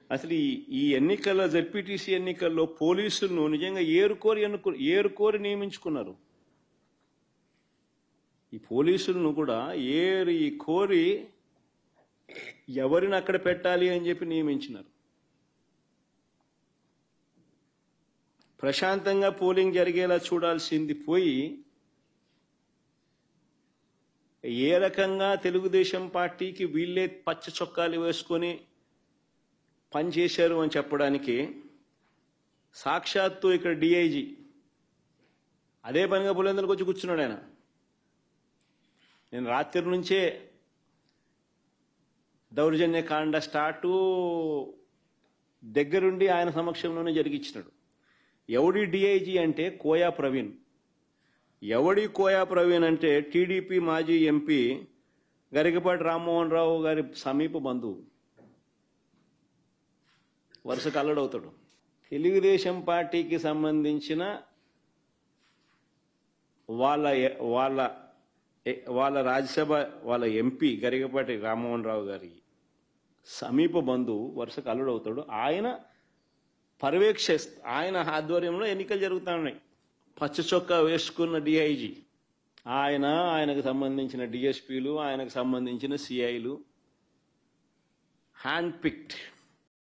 అసలు ఈ ఎన్నికల జెడ్పీటీసీ ఎన్నికల్లో పోలీసులను నిజంగా ఏరుకోరి నియమించుకున్నారు. ఈ పోలీసులను కూడా కోరి ఎవరిని అక్కడ పెట్టాలి అని చెప్పి నియమించినారు. ప్రశాంతంగా పోలింగ్ జరిగేలా చూడాల్సింది పోయి ఏ రకంగా తెలుగుదేశం పార్టీకి వీళ్ళే పచ్చ చొక్కాలు వేసుకొని పనిచేశారు అని చెప్పడానికి సాక్షాత్తు ఇక్కడ డిఐజీ అదే పనిగా పులివెందులకు వచ్చి కూర్చున్నాడు. ఆయన నేను రాత్రి నుంచే దౌర్జన్య కాండ స్టార్టు దగ్గరుండి ఆయన సమక్షంలోనే జరిగించినాడు. ఎవడి డిఐజీ అంటే కోయా ప్రవీణ్. కోయా ప్రవీణ్ అంటే టీడీపీ మాజీ ఎంపీ గరికపాటి రామ్మోహన్ రావు గారి సమీప బంధువు, వరుసకు అల్లుడవుతాడు. తెలుగుదేశం పార్టీకి సంబంధించిన వాళ్ళ రాజ్యసభ వాళ్ళ ఎంపీ గరికపాటి రామ్మోహన్ రావు గారి సమీప బంధువు వరుసకు అల్లుడవుతాడు. ఆయన ఆయన ఆధ్వర్యంలో ఎన్నికలు జరుగుతూ ఉన్నాయి. పచ్చ చొక్కా వేసుకున్న డిఐజీ ఆయనకు సంబంధించిన డిఎస్పీలు, ఆయనకు సంబంధించిన సిఐలు హ్యాండ్ పిక్డ్